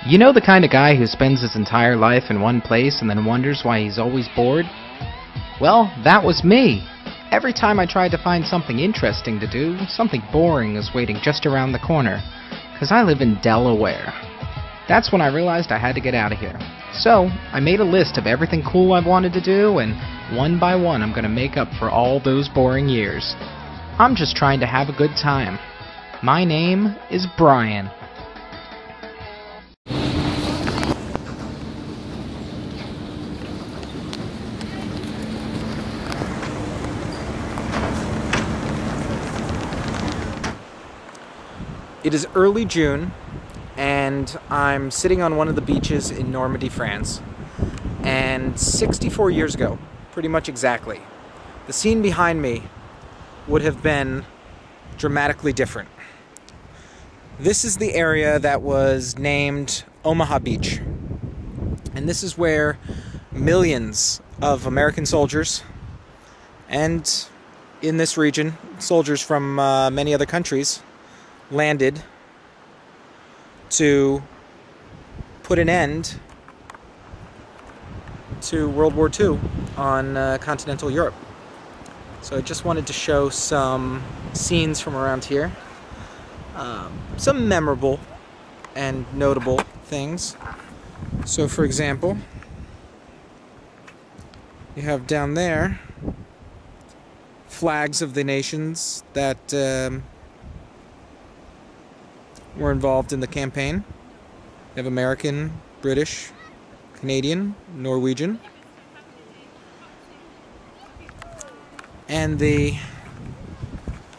You know the kind of guy who spends his entire life in one place and then wonders why he's always bored? Well, that was me. Every time I tried to find something interesting to do, something boring was waiting just around the corner. 'Cause I live in Delaware. That's when I realized I had to get out of here. So, I made a list of everything cool I wanted to do, and one by one I'm gonna make up for all those boring years. I'm just trying to have a good time. My name is Brian. It is early June, and I'm sitting on one of the beaches in Normandy, France. And 64 years ago, pretty much exactly, the scene behind me would have been dramatically different. This is the area that was named Omaha Beach. And this is where millions of American soldiers, and in this region, soldiers from many other countries, landed to put an end to World War II on continental Europe. So I just wanted to show some scenes from around here, some memorable and notable things. So for example, you have down there flags of the nations that were involved in the campaign. We have American, British, Canadian, Norwegian. And the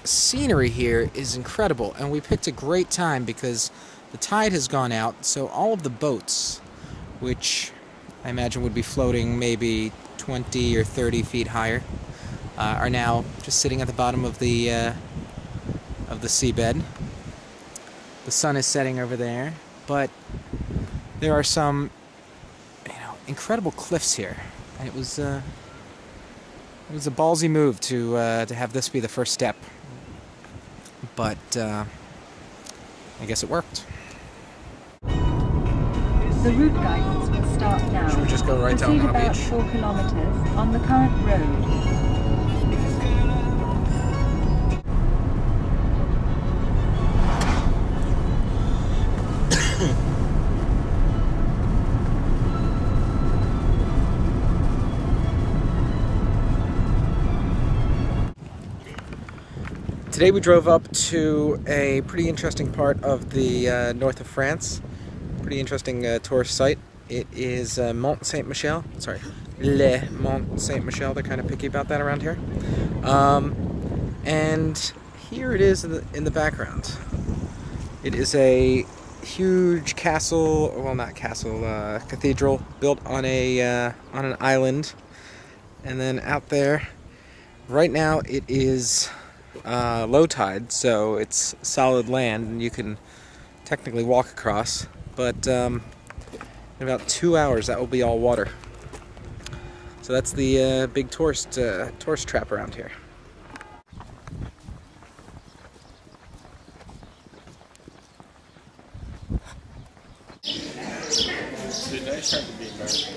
scenery here is incredible, and we picked a great time because the tide has gone out, so all of the boats, which I imagine would be floating maybe 20 or 30 feet higher, are now just sitting at the bottom of the seabed. The sun is setting over there, but there are some, incredible cliffs here. And it was a ballsy move to have this be the first step, but I guess it worked. The route guidance will start now. Should we just go right down the about beach? 4 kilometers on the current road. Today we drove up to a pretty interesting part of the north of France. Pretty interesting tourist site. It is Mont Saint-Michel. Sorry, Le Mont Saint-Michel. They're kind of picky about that around here. And here it is in the background. It is a huge castle, well not castle, cathedral built on an island. And then out there, right now it is low tide, so it's solid land and you can technically walk across, but in about 2 hours that will be all water. So that's the big tourist trap around here. Did I start to be embarrassed?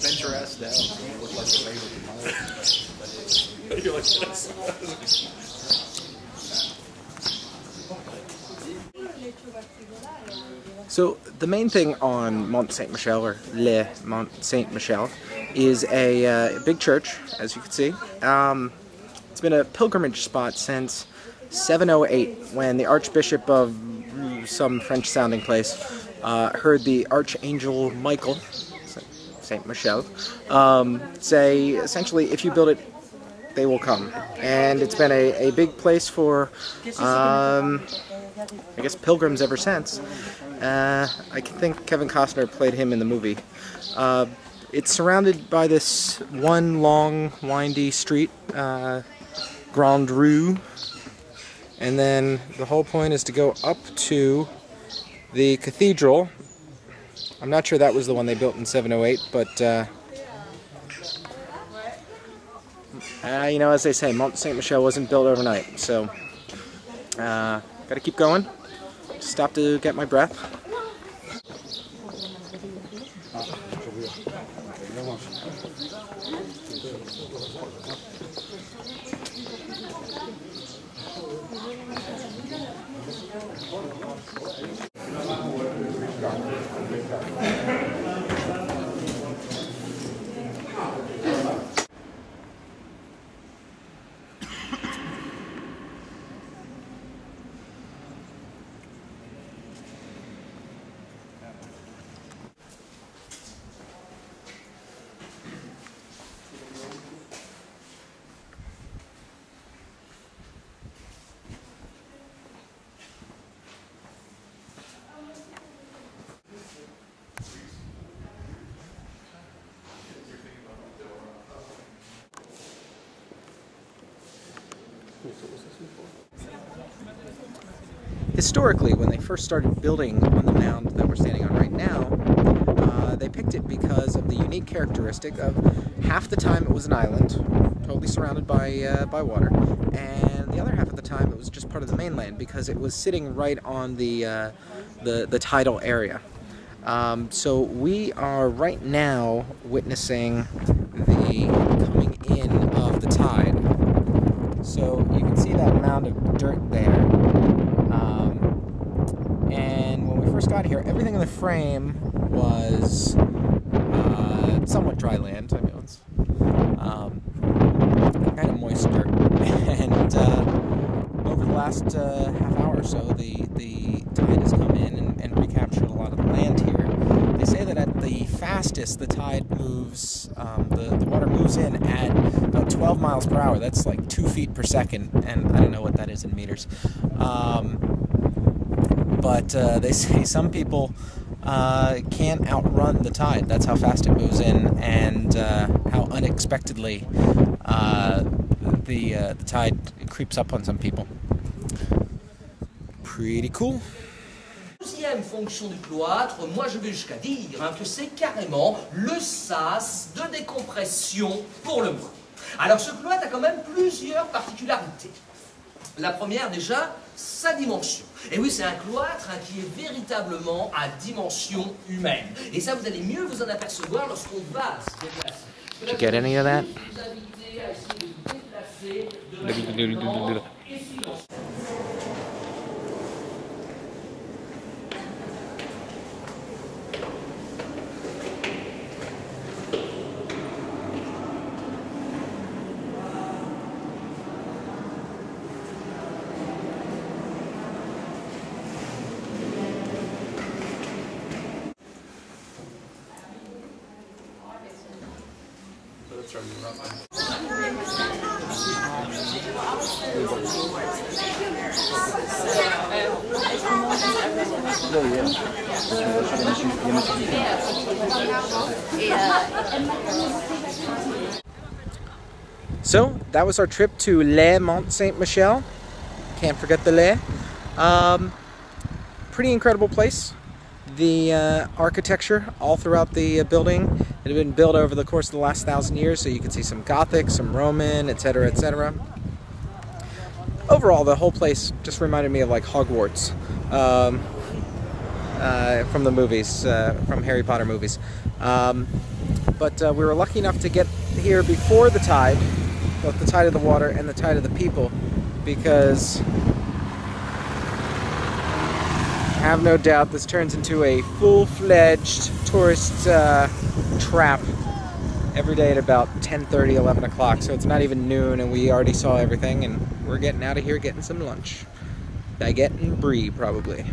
Bend your ass down so you look like a favorite. You're like this. So the main thing on Mont Saint-Michel, or Le Mont Saint-Michel, is a big church, as you can see. It's been a pilgrimage spot since 708, when the Archbishop of some French-sounding place heard the Archangel Michael, Saint Michel, say essentially, if you build it, they will come. And it's been a big place for, I guess, pilgrims ever since. I think Kevin Costner played him in the movie. It's surrounded by this one long, windy street, Grande Rue, and then the whole point is to go up to the cathedral. I'm not sure that was the one they built in 708, but as they say, Mont Saint-Michel wasn't built overnight, so Gotta keep going. Stop to get my breath. Historically, when they first started building on the mound that we're standing on right now, they picked it because of the unique characteristic of half the time it was an island, totally surrounded by water, and the other half of the time it was just part of the mainland because it was sitting right on the tidal area. So we are right now witnessing the coming in of the tide. So you can see that mound of dirt there. And when we first got here, everything in the frame was somewhat dry land. I mean, it's kind of moist dirt. And over the last half hour or so, the tide has come in and recaptured a lot of the land here. They say that at the fastest, the tide moves, the water moves in at about 12 miles per hour. That's like 2 feet per second, and I don't know what that is in meters. But they say some people can't outrun the tide. That's how fast it moves in, and how unexpectedly the tide creeps up on some people. Pretty cool. Deuxième fonction du cloître, moi je vais jusqu'à dire que c'est carrément le sas de décompression pour le moine. Alors ce cloître a quand même plusieurs particularités. La première déjà, sa dimension. Et oui, c'est un cloître qui est véritablement à dimension humaine. Et ça, vous allez mieux vous en apercevoir lorsqu'on va se déplacer. Did you get any of that? Vous inviter à essayer de vous déplacer de manière lente et silencieuse. So that was our trip to Les Mont Saint-Michel. Can't forget the Les. Pretty incredible place. The architecture all throughout the building, it had been built over the course of the last 1,000 years, so you can see some Gothic, some Roman, etc., etc. Overall, the whole place just reminded me of like Hogwarts from the movies, from Harry Potter movies. But we were lucky enough to get here before the tide, both the tide of the water and the tide of the people, because I have no doubt this turns into a full-fledged tourist trap every day at about 10:30, 11 o'clock. So it's not even noon and we already saw everything, and we're getting out of here getting some lunch. Baguette and brie, probably.